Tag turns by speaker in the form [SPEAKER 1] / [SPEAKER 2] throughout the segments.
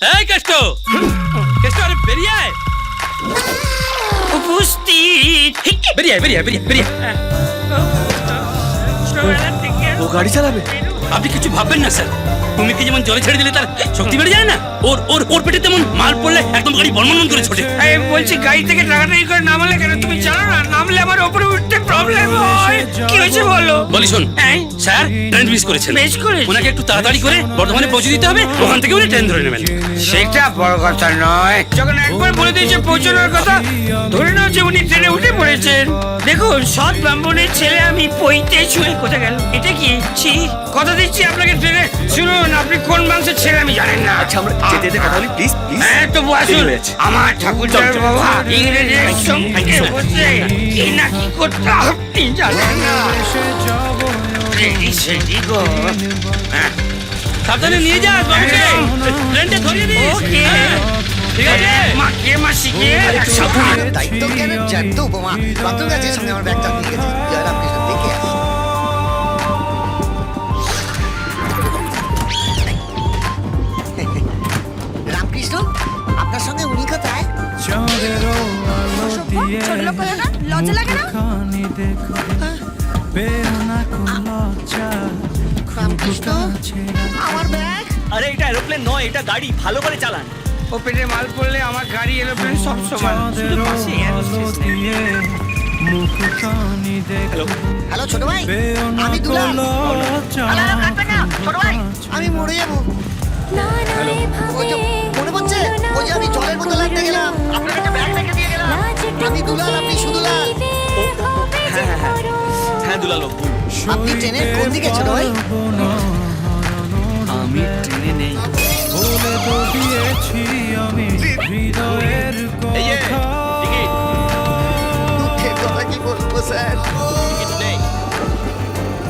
[SPEAKER 1] এই কেষ্ট, কেষ্ট, আরে বেরিয়ে আয়।
[SPEAKER 2] উপস্থিত।
[SPEAKER 1] বেরিয়ে আয়, বেরিয়ে আয়, বেরিয়ে আয়।
[SPEAKER 3] ও গাড়ি চালাবে?
[SPEAKER 1] আপনি কিছু ভাববেন না স্যার। কুমিরকে যেমন জলে ছেড়ে দিলে তার শক্তি বেড়ে যায় না, ওর ওর ওর পেটে তেমন মাল পড়লে একদম গাড়ি বনমন করে ছোটে।
[SPEAKER 2] আমি বলছি গাড়ি থেকে টাকাটাই করে নামালে কেন? তুমি জানো না নামলে আমার উপরে উঠতে প্রবলেম হয়। কি হয়েছে বলো?
[SPEAKER 1] বলি শোন,
[SPEAKER 2] হ্যাঁ?
[SPEAKER 1] স্যার ট্রেন মিস করেছেন।
[SPEAKER 2] মিস করেছি?
[SPEAKER 1] ওনাকে একটু তাড়াতাড়ি করে বর্ধমানে পৌঁছে দিতে হবে, ওখান থেকে উনি ট্রেন ধরে নেবেন।
[SPEAKER 2] সেটা বড় কথা নয়, যখন একবার বলে দিয়েছে পৌঁছানোর কথা, ধরে নাও যে উনি ট্রেনে উঠে পড়েছেন। দেখুন, সৎ ব্রাহ্মণের ছেলে আমি পইতে ছুঁয়ে কোথায় গেল? এটা কি? ছি, কথা দিচ্ছি আপনাকে ট্রেনে। শুনুন, আপনি কোন মাংসের ছেলে আমি জানেন না।
[SPEAKER 3] আচ্ছা, আমরা যেতে যেতে কথা বলি, প্লিজ প্লিজ।
[SPEAKER 2] হ্যাঁ, তবু আসুন।
[SPEAKER 3] দেরি হয়ে যাচ্ছে।
[SPEAKER 2] আমার ঠাকুরদার বাবা ইংরেজের সঙ্গে বসে কি না কি করতে আপনি জানেন না। রেডি সেডি গো। হ্যাঁ,
[SPEAKER 1] সাবধানে নিয়ে যাস বাবুকে, ট্রেনটা ধরিয়ে দিস।
[SPEAKER 2] ওকে।
[SPEAKER 1] হ্যাঁ, ঠিক আছে।
[SPEAKER 2] মা কে মাসিকে
[SPEAKER 4] দায়িত্ব জ্ঞানের জানতো বোমা বাথরুম গাছের সঙ্গে আমার ব্যাগটা নিয়ে গেছে। জয়রাম কৃষ্ণ দেখে আসি। রামকৃষ্ণ, আপনার সঙ্গে উনি কোথায়?
[SPEAKER 5] ছোট লোক হলো না, লজ্জা লাগে না?
[SPEAKER 4] রামকৃষ্ণ, আমার ব্যাগ।
[SPEAKER 3] আরে এটা এরোপ্লেন নয়, এটা গাড়ি, ভালো করে চালান।
[SPEAKER 2] ও পেটে মাল পড়লে আমার গাড়ি এরোপ্লেন সব সমান। শুধু পাশে এরোস্টেস নেই।
[SPEAKER 4] হ্যালো ছোট ভাই, আমি দুলাল। ছোট ভাই, আমি মরে যাবো। ওই যে মনে পড়ছে, ওই যে আমি জলের বোতল আনতে গেলাম, আপনার কাছে ব্যাগ রেখে দিয়ে গেলাম। আমি দুলাল, আপনি সুদুলাল।
[SPEAKER 3] হ্যাঁ দুলালো,
[SPEAKER 4] আপনি ট্রেনের কোন দিকে ছোট ভাই?
[SPEAKER 3] আমি ট্রেনে নেই। এই যে, টিকিট
[SPEAKER 4] দুঃখের কথা কি বলবো স্যার।
[SPEAKER 6] নেই।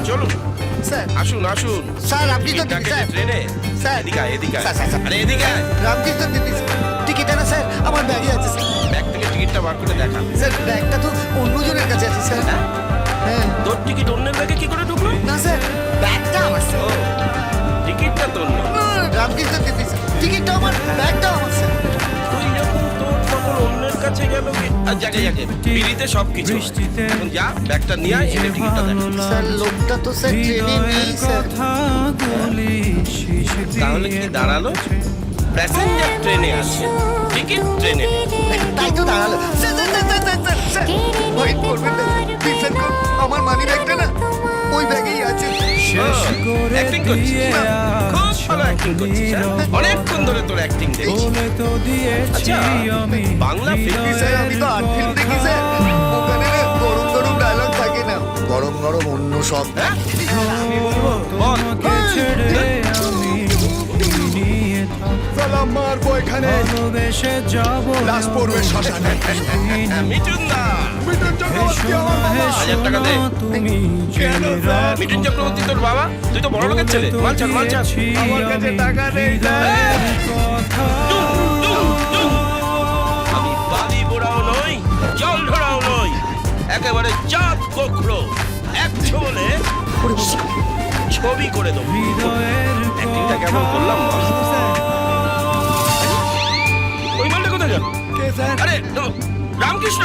[SPEAKER 6] চলুন
[SPEAKER 4] স্যার,
[SPEAKER 6] আসুন আসুন।
[SPEAKER 4] স্যার আপনি তো
[SPEAKER 6] ডাকে
[SPEAKER 4] স্যার,
[SPEAKER 6] ট্রেনে।
[SPEAKER 4] স্যার।
[SPEAKER 6] এদিকে আয়, এদিকে আয়।
[SPEAKER 4] Sir, sir, sir.
[SPEAKER 6] আরে এদিকে আয়।
[SPEAKER 4] রামকৃষ্ণ দিদি টিকিট না স্যার, আমার ব্যাগে আছে স্যার।
[SPEAKER 6] ব্যাগ থেকে টিকিটটা বার করে দেখা।
[SPEAKER 4] স্যার ব্যাগটা তো অন্যজনের কাছে আছে স্যার। হ্যাঁ,
[SPEAKER 6] তোর টিকিট অন্যের ব্যাগে কি করে ঢুকলো?
[SPEAKER 4] না স্যার, ব্যাগটা আমার স্যার।
[SPEAKER 6] ও, টিকিটটা তোর না।
[SPEAKER 4] রামকৃষ্ণ দিদি স্যার, টিকিটটা আমার, ব্যাগটা আমার স্যার।
[SPEAKER 6] তুই যখন তোর তখন অন্যের কাছে গেল কি? আর জাগে জাগে বিড়িতে সব কিছু হয়। এখন যা ব্যাগটা নিয়ে আয়, এনে টিকিটটা দেখ।
[SPEAKER 4] স্যার লোকটা তো স্যার ট্রেনে নেই স্যার।
[SPEAKER 6] তাহলে কি দাঁড়ালো? প্যাসেঞ্জার ট্রেনে আছে, টিকিট ট্রেনে নেই।
[SPEAKER 4] তাই তো দাঁড়ালো। Sir sir sir sir sir sir sir ভয় করবেন না, প্লিজ স্যার, আমার মানি ব্যাগটা না ওই ব্যাগেই আছে।
[SPEAKER 6] অ্যাক্টিং করছিস? খুব ভালো অ্যাক্টিং করছিস। হ্যাঁ? অনেকক্ষণ ধরে তোর অ্যাক্টিং দেখছি। আচ্ছা, বাংলা ফিল্ম
[SPEAKER 4] স্যার আমি তো আর্ট ফিল্ম দেখি স্যার, ওখানে না গরম গরম ডায়লগ থাকে না, গরম গরম অন্য সব।
[SPEAKER 6] হ্যাঁ? বল।
[SPEAKER 4] সালাম মারবো এখানে, লাশ পড়বে শ্মশানে।
[SPEAKER 6] মিঠুন দা,
[SPEAKER 4] মিঠুন চক্রবর্তী আমার বাবা।
[SPEAKER 6] 1000 টাকা দে।
[SPEAKER 4] কেন স্যার?
[SPEAKER 6] মিঠুন চক্রবর্তী তোর বাবা? তুই তো বড় লোকের ছেলে। মাল ছাড়, মাল ছাড়।
[SPEAKER 4] আমার কাছে টাকা নেই স্যার।
[SPEAKER 6] আমি বালি বোড়াও নই, জল ধরাও নই, একেবারে চাঁদ কোখরো। 100 বলে ছবি করে দেবো। অ্যাক্টিংটা কেমন করলাম বল? ওই মালটা কোথায় গেল?
[SPEAKER 4] কে স্যার?
[SPEAKER 6] আরে রামকৃষ্ণ।